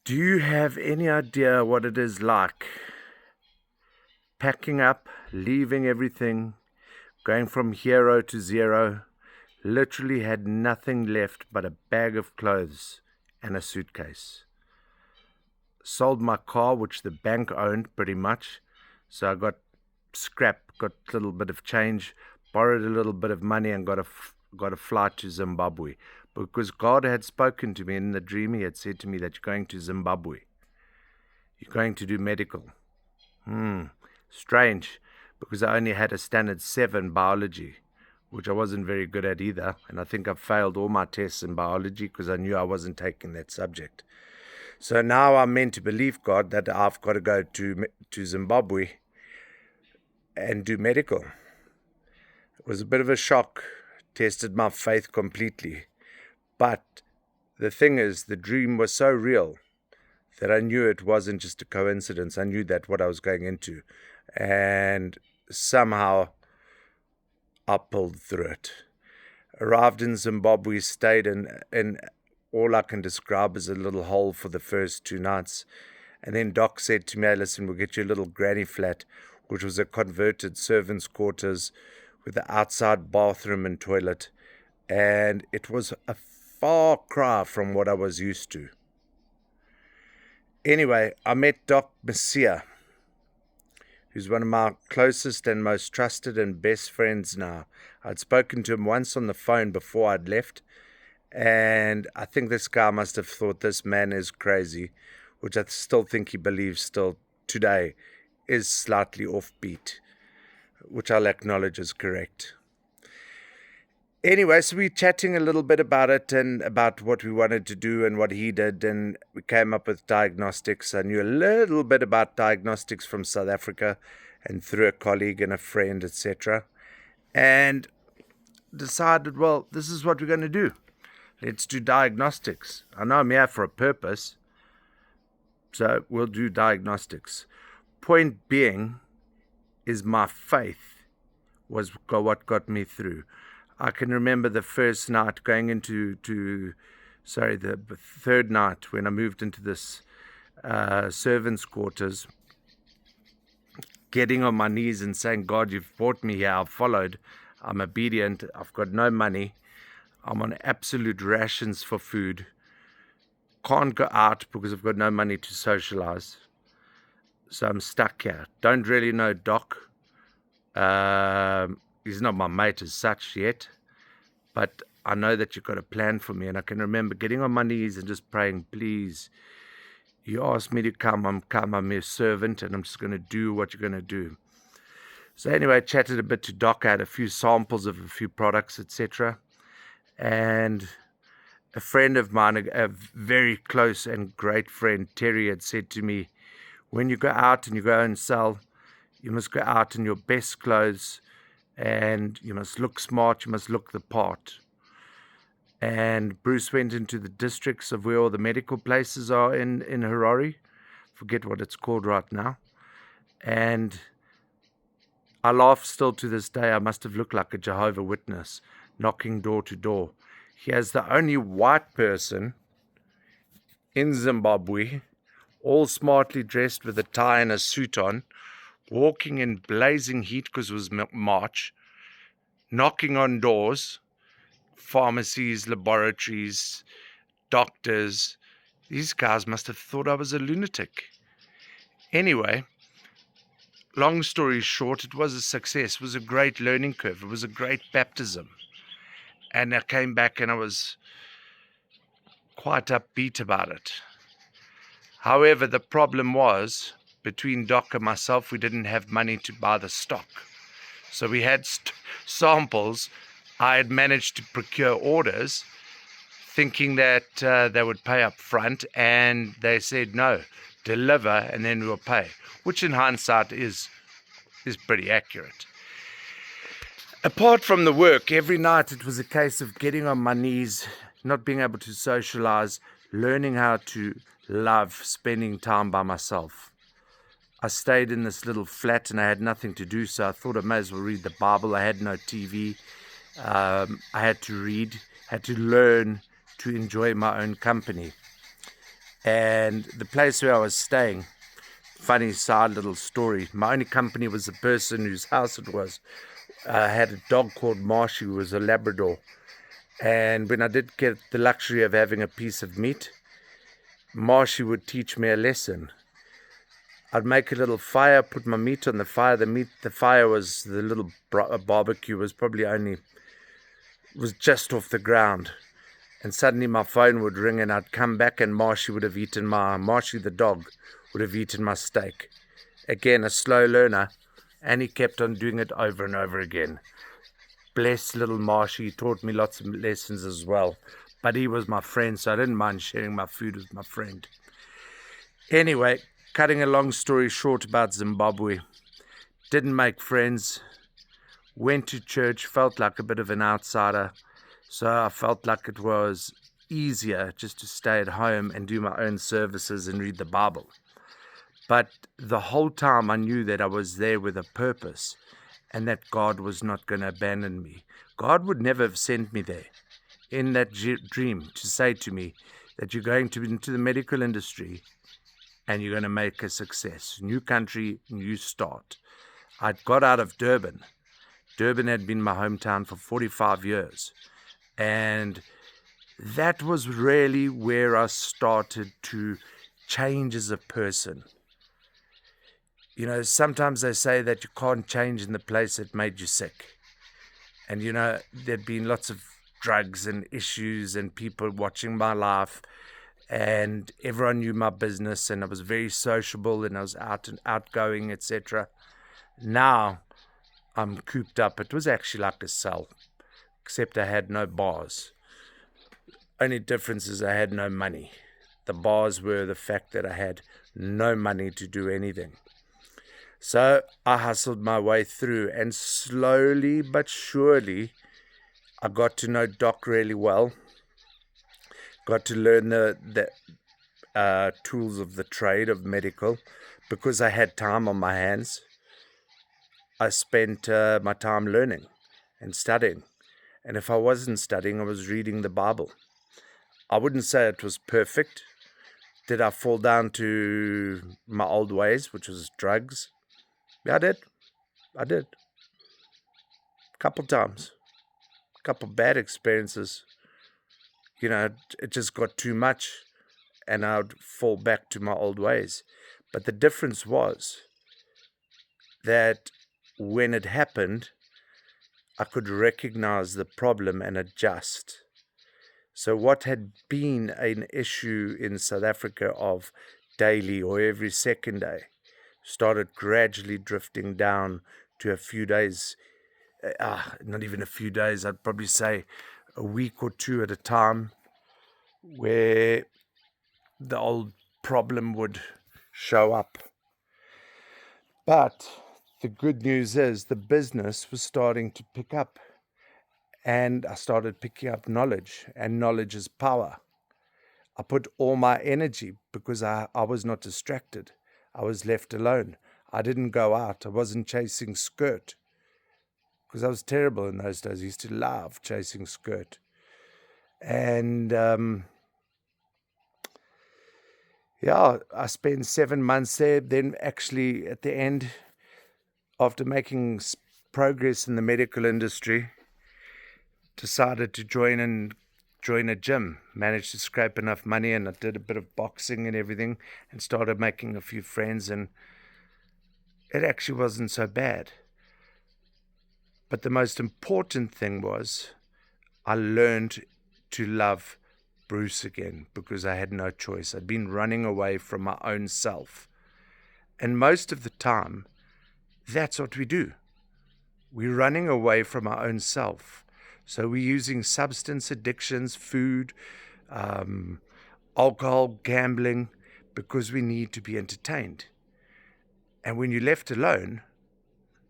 Do you have any idea what it is like packing up, leaving everything, going from hero to zero? Literally had nothing left but a bag of clothes and a suitcase. Sold my car, which the bank owned pretty much. So I got scrap, got a little bit of change, borrowed a little bit of money, and got a flight to Zimbabwe. Because God had spoken to me in the dream. He had said to me that you're going to Zimbabwe. You're going to do medical. Strange, because I only had a standard 7 biology, which I wasn't very good at either. And I think I failed all my tests in biology because I knew I wasn't taking that subject. So now I'm meant to believe God that I've got to go to Zimbabwe and do medical. It was a bit of a shock, tested my faith completely. But the thing is, the dream was so real that I knew it wasn't just a coincidence. I knew that what I was going into. And somehow I pulled through it. Arrived in Zimbabwe, stayed in all I can describe as a little hole for the first 2 nights. And then Doc said to me, hey, listen, we'll get you a little granny flat, which was a converted servant's quarters with the outside bathroom and toilet. And it was a far cry from what I was used to. Anyway, I met Doc Messiah, who's one of my closest and most trusted and best friends now. I'd spoken to him once on the phone before I'd left, and I think this guy must have thought this man is crazy, which I still think he believes still today is slightly offbeat, which I'll acknowledge is correct. Anyway, so we're chatting a little bit about it and about what we wanted to do and what he did, and we came up with diagnostics. I knew a little bit about diagnostics from South Africa and through a colleague and a friend, etc. And decided, well, this is what we're going to do. Let's do diagnostics. I know I'm here for a purpose, so we'll do diagnostics. Point being is my faith was what got me through. I can remember the first night going into the third night when I moved into this servant's quarters, getting on my knees and saying, God, you've brought me here, I've followed, I'm obedient, I've got no money, I'm on absolute rations for food, can't go out because I've got no money to socialize, so I'm stuck here. Don't really know Doc. He's not my mate as such yet, but I know that you've got a plan for me. And I can remember getting on my knees and just praying, please, you asked me to come, I'm your servant, and I'm just going to do what you're going to do. So anyway, I chatted a bit to Doc, I had a few samples of a few products, etc. And a friend of mine, a very close and great friend, Terry, had said to me, when you go out and you go and sell, you must go out in your best clothes and you must look smart, you must look the part. And Bruce went into the districts of where all the medical places are in Harare. Forget what it's called right now. And I laugh still to this day. I must have looked like a Jehovah's Witness knocking door to door. He has the only white person in Zimbabwe, all smartly dressed with a tie and a suit on, walking in blazing heat because it was March, knocking on doors, pharmacies, laboratories, doctors. These guys must have thought I was a lunatic. Anyway, long story short, it was a success. It was a great learning curve. It was a great baptism. And I came back and I was quite upbeat about it. However, the problem was, between Doc and myself, we didn't have money to buy the stock. So we had samples. I had managed to procure orders, thinking that they would pay up front, and they said, no, deliver and then we'll pay, which in hindsight is pretty accurate. Apart from the work, every night it was a case of getting on my knees, not being able to socialize, learning how to love spending time by myself. I stayed in this little flat and I had nothing to do, so I thought I may as well read the Bible. I had no TV. I had to read, had to learn to enjoy my own company. And the place where I was staying, funny side little story, my only company was the person whose house it was. I had a dog called Marshy, who was a Labrador. And when I did get the luxury of having a piece of meat, Marshy would teach me a lesson. I'd make a little fire, put my meat on the fire. The fire was the little barbecue was probably was just off the ground. And suddenly my phone would ring and I'd come back and Marshy the dog would have eaten my steak. Again, a slow learner, and he kept on doing it over and over again. Bless little Marshy, he taught me lots of lessons as well. But he was my friend, so I didn't mind sharing my food with my friend. Anyway, cutting a long story short about Zimbabwe, didn't make friends, went to church, felt like a bit of an outsider, so I felt like it was easier just to stay at home and do my own services and read the Bible. But the whole time I knew that I was there with a purpose and that God was not going to abandon me. God would never have sent me there in that dream to say to me that you're going to into the medical industry and you're going to make a success. New country, new start. I'd got out of Durban. Durban had been my hometown for 45 years. And that was really where I started to change as a person. You know, sometimes they say that you can't change in the place that made you sick. And, you know, there'd been lots of drugs and issues and people watching my life. And everyone knew my business and I was very sociable and I was outgoing, etc. Now I'm cooped up. It was actually like a cell, except I had no bars. Only difference is I had no money. The bars were the fact that I had no money to do anything. So I hustled my way through, and slowly but surely I got to know Doc really well. Got to learn the tools of the trade of medical because I had time on my hands. I spent my time learning and studying. And if I wasn't studying, I was reading the Bible. I wouldn't say it was perfect. Did I fall down to my old ways, which was drugs? Yeah, I did. A couple times. A couple bad experiences. You know, it just got too much and I'd fall back to my old ways. But the difference was that when it happened, I could recognize the problem and adjust. So what had been an issue in South Africa of daily or every second day started gradually drifting down to a few days, not even a few days, I'd probably say a week or two at a time, where the old problem would show up. But the good news is the business was starting to pick up. And I started picking up knowledge, and knowledge is power. I put all my energy because I was not distracted. I was left alone. I didn't go out. I wasn't chasing skirt because I was terrible in those days. I used to love chasing skirt. And I spent 7 months there. Then actually at the end, after making progress in the medical industry, decided to join a gym, managed to scrape enough money, and I did a bit of boxing and everything and started making a few friends, and it actually wasn't so bad. But the most important thing was I learned to love Bruce again because I had no choice. I'd been running away from my own self. And most of the time, that's what we do. We're running away from our own self. So we're using substance addictions, food, alcohol, gambling, because we need to be entertained. And when you're left alone,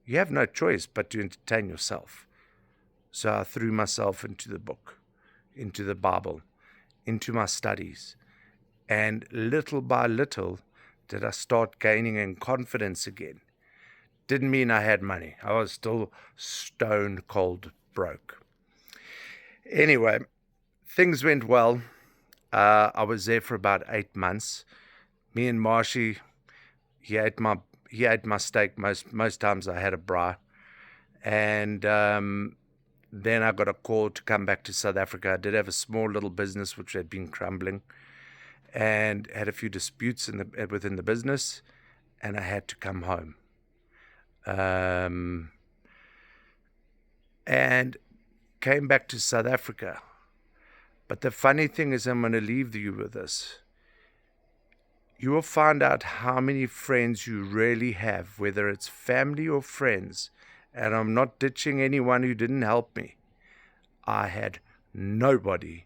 you have no choice but to entertain yourself. So I threw myself into the book, into the Bible, into my studies. And little by little did I start gaining in confidence again. Didn't mean I had money. I was still stone cold broke. Anyway, things went well. I was there for about 8 months. Me and Marshy, he ate my steak. Most times I had a braai. And then I got a call to come back to South Africa. I did have a small little business which had been crumbling, and had a few disputes within the business, and I had to come home. And came back to South Africa. But the funny thing is, I'm going to leave you with this. You will find out how many friends you really have, whether it's family or friends. And I'm not ditching anyone who didn't help me. I had nobody,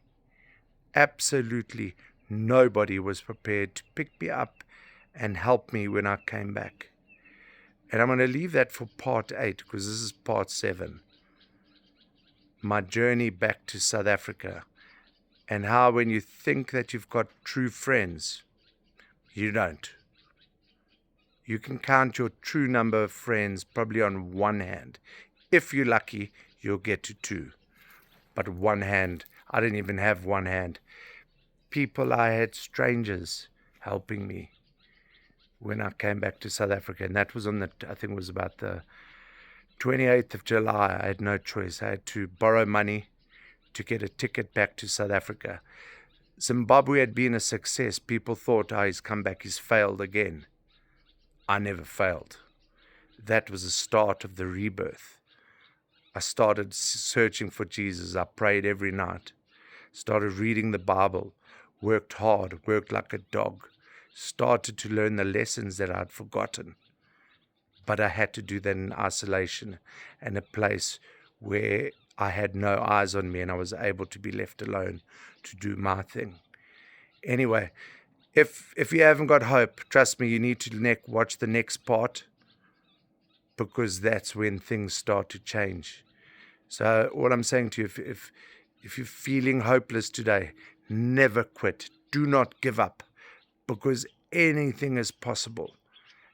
absolutely nobody was prepared to pick me up and help me when I came back. And I'm going to leave that for part 8, because this is part 7. My journey back to South Africa, and how when you think that you've got true friends, you don't. You can count your true number of friends probably on one hand. If you're lucky, you'll get to 2. But one hand, I didn't even have one hand. People, I had strangers helping me when I came back to South Africa. And that was I think it was about the 28th of July. I had no choice. I had to borrow money to get a ticket back to South Africa. Zimbabwe had been a success. People thought, he's come back, he's failed again. I never failed. That was the start of the rebirth. I started searching for Jesus. I prayed every night. Started reading the Bible. Worked hard. Worked like a dog. Started to learn the lessons that I'd forgotten. But I had to do that in isolation, and a place where I had no eyes on me, and I was able to be left alone to do my thing. Anyway, if you haven't got hope, trust me, you need to watch the next part, because that's when things start to change. So all I'm saying to you, if you're feeling hopeless today, never quit. Do not give up, because anything is possible.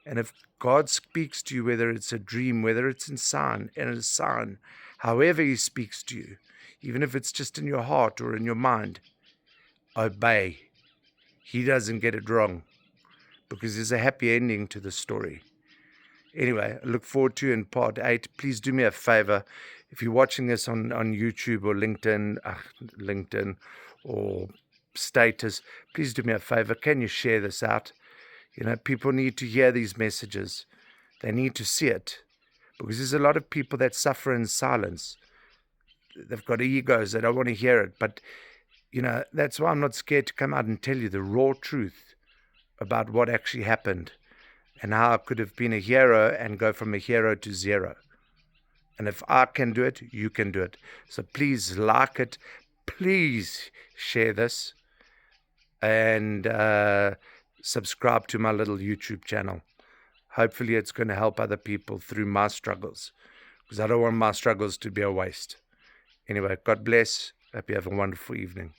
And if God speaks to you, whether it's a dream, whether it's in a sign, however he speaks to you, even if it's just in your heart or in your mind, obey. He doesn't get it wrong, because there's a happy ending to the story. Anyway, I look forward to you in part 8. Please do me a favor. If you're watching this on YouTube or LinkedIn or Status, please do me a favor. Can you share this out? People need to hear these messages. They need to see it, because there's a lot of people that suffer in silence. They've got egos. They don't want to hear it. But, that's why I'm not scared to come out and tell you the raw truth about what actually happened and how I could have been a hero and go from a hero to 0. And if I can do it, you can do it. So please like it. Please share this. And subscribe to my little YouTube channel. Hopefully it's going to help other people through my struggles, because I don't want my struggles to be a waste. Anyway, God bless. Hope you have a wonderful evening.